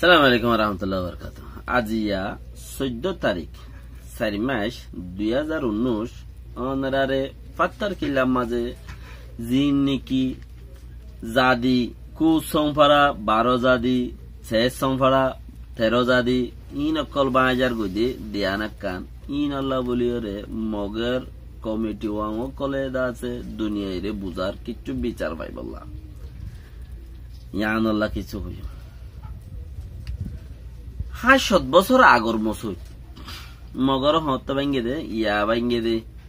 সালাম আলাইকুম রহমতুল্লাহ বরকাত। আজিয়া 14 তারিখ 4 মাস 2019 অনারে পাত্তার কিল্লার মাঝে জিন নিকি জাদি কু সংফারা 12 জাদি 6 সংফারা 13 জাদি ইন অকল বাজার গদি দিয়ানাকান ইন আল্লাহ বলিওরে মগের কমিটি ওয়াং কলে দাছে দুনিয়ারে বুজার কিছু বিচার পাই বললা ইয়ান আল্লাহ কিছু হই 7 বছর আগর মসুদ মগর হত ভাঙ্গে দে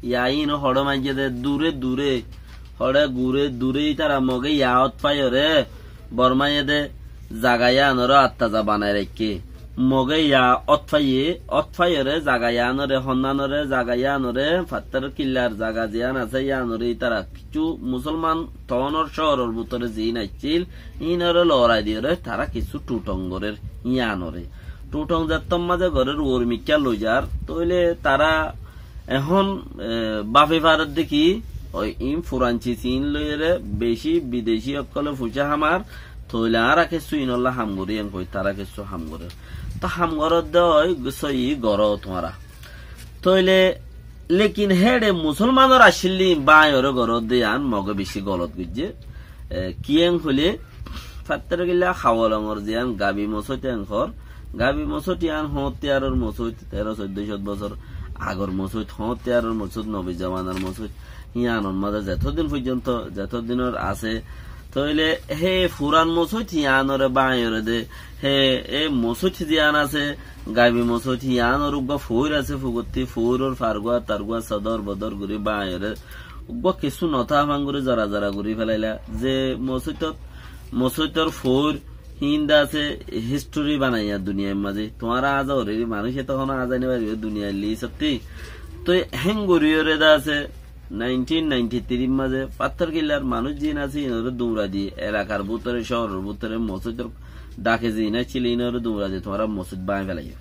ইয়া ইন হড় মাইজে দে দূরে দূরে হড়ে গুরে দূরেই তারা মগে ইয়াত পায়রে বর্মায়ে দে জাগায়া আনর আত্তাজা বানায় রেখে মগে ইয়া অতফাইরে জাগায়া আনরে হন্নানরে জাগায়া আনরে ফাত্তার কিল্লার জাগা জিয়ান আছে ইয়ানরে তারা কিছু মুসলমান তনর শহরের ভিতরে জিন আইছিল ইনরে লড়াই দিয়ে তারা কিছু টুটঙ্গরের ইয়ানরে টুটং যাত্তম মাঝে ঘরের উর্মিকা লইজার তইলে তারা এখন বাফে ভারত দেখি ওই ইম ফুরাঞ্চি চীন লইরে বেশি বিদেশি অকলে ফুচা হামার তইলে আর কিছু ইনল্লা হামগরি কই তারা কিছু হামগরে তো হামগরত দই সই গর তোমারা তইলে লেকিন হেডে মুসলমানর আসিলি বায়র গরত দিয়ান মগে বেশি গলত গুজে কিয়েং হলে ফাত্তার গিলা খাওয়ালঙর জিয়ান গাবি মসতে আংখর গাবি মসতি আন হতিয়ারর মসুদ 13-14 বছর আগর মসুদ হতিয়ারর মসুদ নবী জামানার মসুদ ইয়ানর মাঝে যতদিন পর্যন্ত যতদিনের আছে তইলে হে ফুরান মসুদ ইয়ানরে বায়রে দে হে এ মসুদ জিয়ান আছে গাবি মসুদ ইয়ানর উগা ফুর আছে ফুগতি ফুরর ফারগুয়া তারগুয়া সদর বদর গুরি বায়রে উগা কিছু নথা ভাঙ্গুরে জরা জরা গুরি ফেলাইলা যে মসুদর ফুর হিন্দা আছে হিস্টোরি বানাইয়া দুনিয়ার মাঝে তোমার আজ ওরে মানুষে তখন আজানি পারি দুনিয়ার লি সত্যি তো হেঙ্গুরিয়রে দা আছে 1993 মাঝে পাথর কিল্লার মানুষ জিন আছে ইনরে দৌড়া দিয়ে এলাকার ভিতরে শহরের ভিতরে মসজিদের ডাকে যে ইনা ছিল ইনরে দৌড়া দিয়ে তোমরা মসজিদ বাঁয়ে ফেলাইও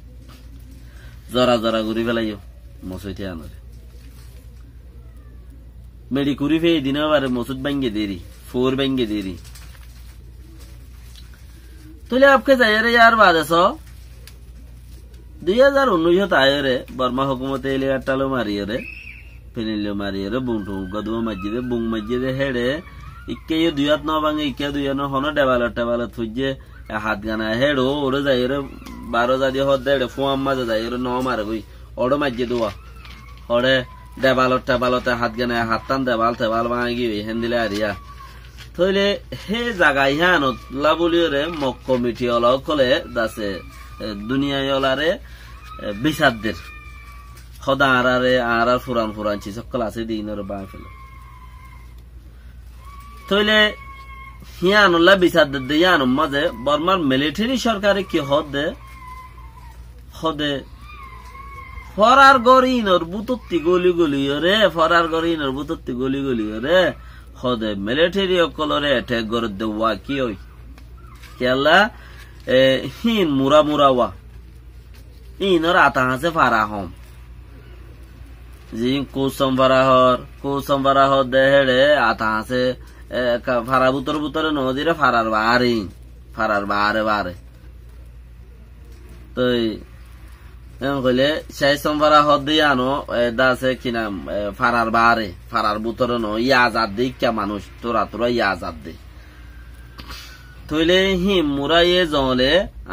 জরা জরা ঘুরি ফেলাইও মসজিদে আনরে মেডি কুড়ি ফেয়ে দিনে বারে মসজিদ ভাঙ্গে দেরি ফোর ভাঙ্গে দেরি तुले आपके जायरे यार बाद 2019 आये बर्मा हुकूमत टालो मारियो रे फिनिलो मारियो रे बुंटू गदुआ मस्जिदे हेडे इक्के ये दुयात न बांगे इक्के दुया न होना डेवालट थुजे हाथ गाना हेडो ओरे जायरे 12 जादी हो देड़े फुआम माजे जायरे न मारे कोई ओडो मस्जिद हुआ ओडे डेवालट हाथ गाना हाथान देवाल बांगी हेंदिले आरिया তইলে হে জায়গা ইহানত লাবলিয়রে মক কমিটি অল কলে দাসে দুনিয়ায় অলারে বিচারদের খদা আরারে আরার ফুরান সকল আছে দিনর বাঁ ফেলে তইলে হিয়ানুল্লাহ বিচারদের দিয়ান মাঝে বর্মার মিলিটারি সরকারে কি হদে ফরার গরিনর বুতত্তি গলি রে হদে মিলিটারি অকলরে অ্যাটাক করে দেওয়া কি ওই কেলা হিন মুরা ওয়া ইনর আতা হাসে ফারা হম জি কোসম ফারা হর দেহেড়ে আতা হাসে ফারা বুতরে নদীরে ফারার বারে তো কইলে সেই সোমবার হদ দিয়ে আনো দাসে কি নাম ফারার বুতরে ন ইয়াজাদ দে কে মানুষ তোরা ইয়াজাদ দে তইলে হি মুরাইয়ে জলে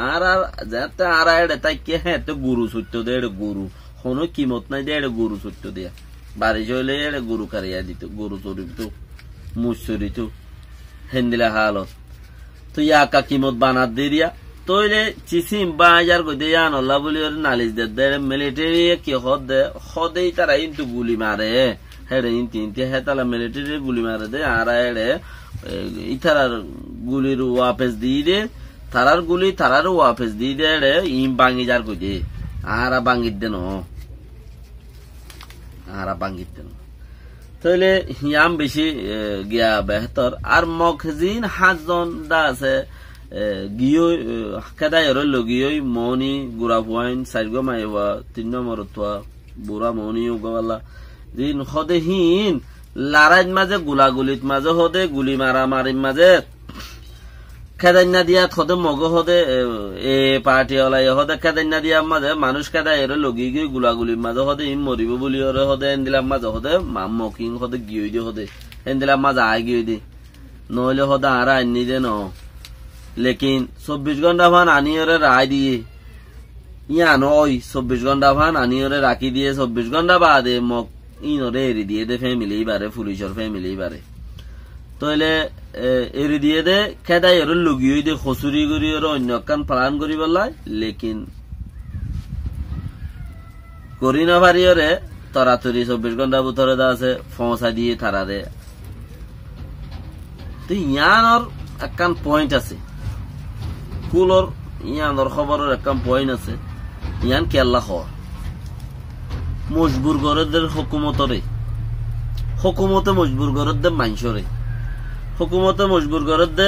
আর যাতে আর এড়ে তাই কে হ্যাঁ তো গুরু সত্য দে গুরু কোনো কিমত নাই দে গুরু সত্য দিয়া বাড়ি চলে এড়ে গুরু কারিয়া দিত গুরু চরিত মুসরিত হেন্দিলা হালত তো ইয়াকা কিমত বানাত দিয়া তইলে চিসিম বাজার গো দেয়ান আল্লাহ বলি নালিশ দে মিলিটারি কি হদেই তারা ইন্তু গুলি মারে হেডে ইনতি হেতালা মিলিটারি গুলি মারে দে আর এড়ে ইতারার গুলির ওয়াপেস দিয়ে দে তারার গুলি তারার ওয়াপেস দিয়ে দে এড়ে ইম বাঙ্গি যার গো দে আর বাঙ্গিত দেন তইলে হিয়াম বেশি গিয়া বেহতর আর মখজিন 7 জন দা আছে গিয়ে কেদাই লগিয়ে মনি গুড়া পুয়াইন 4 মাইবা 3 নম্বর বুড়া মনি উগালা দিন হদে হিন লারাইত মাঝে গুলাগুলিত মাঝে হদে গুলি মারামারির মাঝে খেদাইনা দিয়া খদে মগ হদে এ পার্টি ওলাই হদে খেদাইনা দিয়া মাঝে মানুষ খেদাই এর লগি গিয়ে গুলাগুলির মাঝে হদে ইন মরিব বলি ওরে হদে এন্দিলাম মাঝে হদে মকিং হদে গিয়ে দিয়ে হদে এন্দিলাম মাঝে আয় গিয়ে দি নইলে হদে আর আইনি দে ন লেকিন 24 ঘন্টা ভান আনি ওরে রায় দিয়ে ইয়া নয় 24 ঘন্টা ভান আনি ওরে রাখি দিয়ে 24 ঘন্টা বাদে মক ইনরে এরি দিয়ে দে ফ্যামিলি বারে পুলিশের ফ্যামিলি বারে তইলে এরি দিয়ে দে খেদাই এর লগি দে খসুরি করি ওর অন্য কান প্লান করি বলাই লেকিন করি না পারি ওরে তরাতরি 24 ঘন্টা ভিতরে দা আছে ফসা দিয়ে তারা দে তো ইয়ানোর একখান পয়েন্ট আছে কুলর ইয়ানোর খবরের একখান পয়েন্ট আছে ইয়ান কেল্লা হওয়া মজবুর গরদের হুকুমতে মজবুর গরদে মাইনসরে হুকুমতে মজবুর গরদে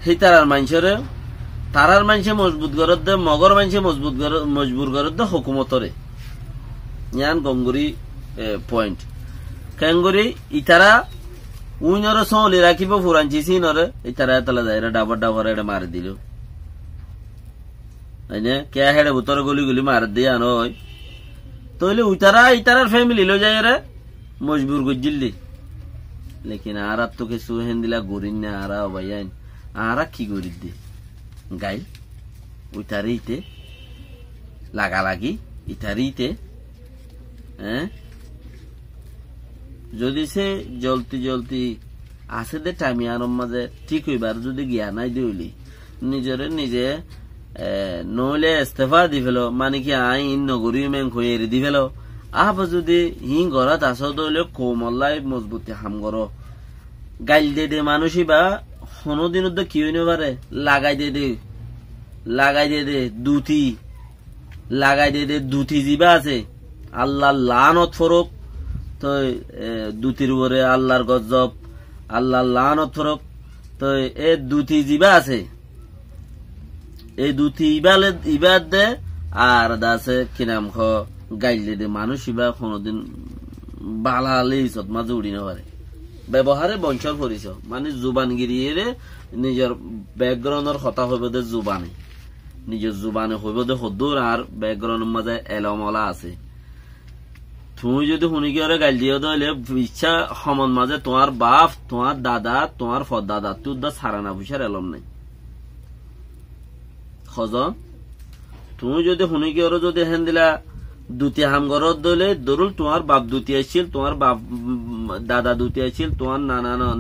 হি তারার মাইনসরে তারার মাইনসে মজবুত গরদে মগর মাইনসে মজবুর গরদে হুকুমতরে ইয়ান গঙ্গুরি পয়েন্ট কেঙ্গুরি ইতারা উইনরে সলি রাখিব ফুরানছি সিনরে ইতারা এতলা যায় ডাবর ডাবর এটা মারি দিল কে হেডে ভিতরে গলি গলি মার দিয়ে আনো তইলে উইতারা ইতারার ফ্যামিলি লো যায় রে মজবুর গজিল্লি লেকিন আর তো কিছু হেন দিলা গরিন না আর ভাইয়ান আর কি গরিব দি গাইল উইতারিতে লাগালাগি ইতারিতে যদি সে জলতি আছে দে টাইমি আর মাঝে ঠিক হইবার যদি গিয়া নাই দিলি নিজরে নিজে নইলে ইস্তফা দি ফেল মানে কি আই নগরী মেং হয়ে এরি দি ফেল আহ যদি হি ঘৰত আস দইলে কোমল্লাই মজবুতি হাম গর গাইল দে মানুষই বা কোনদিন কি হইনে পারে লাগাই দে দুটি লাগাই দে দুটি জিবা আছে আল্লাহ লানত ফরক তো দুটির উপরে আল্লাহর গজব আল্লাহ লানত ফরক তো এ দুটি জিবা আছে এই দুটি ইবাদ দে আর দাসে কি নাম খ গাইলে দে মানুষ ইবা কোনদিন বালালে ইসত মাঝে উড়ি না পারে ব্যবহারে বঞ্চর করিস মানে জুবানগিরি নিজের ব্যাকগ্রাউন্ডের কথা হইব দে জুবানে নিজের জুবানে হইব দে হদ্দুর আর ব্যাকগ্রাউন্ডের মাঝে এলমলা আছে তুমি যদি শুনিকি ওরে গাইল দিয়ে দইলে ইচ্ছা সমন মাঝে তোমার বাপ তোমার দাদা তোমার ফদাদা তোর দা সারানা পুষার এলম নাই খজন তুমি যদি শুনিকি ওরে যদি হেন দিলা দুটি হাম ঘরত দইলে ধরুন তোমার বাপ দুটি আসছিল তোমার বাপ দাদা দুটি আসছিল তোমার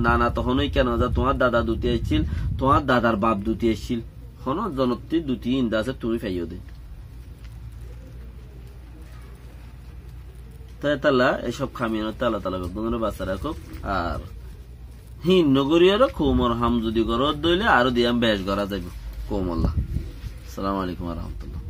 নানা তখনই কেন যা তোমার দাদা দুটি আসছিল তোমার দাদার বাপ দুটি আসছিল হন জনতি দুটি ইন্দা আছে তুমি ফাইও দে তাই তালা এসব খামিয়ে তালা তালা বাচ্চা রাখো আর হিন নগরীয় কোমর হাম যদি ঘরত দইলে আরো দিয়াম বেশ করা যাবে কোমল্লা। আসসালামু আলাইকুম ওয়া রাহমাতুল্লাহ।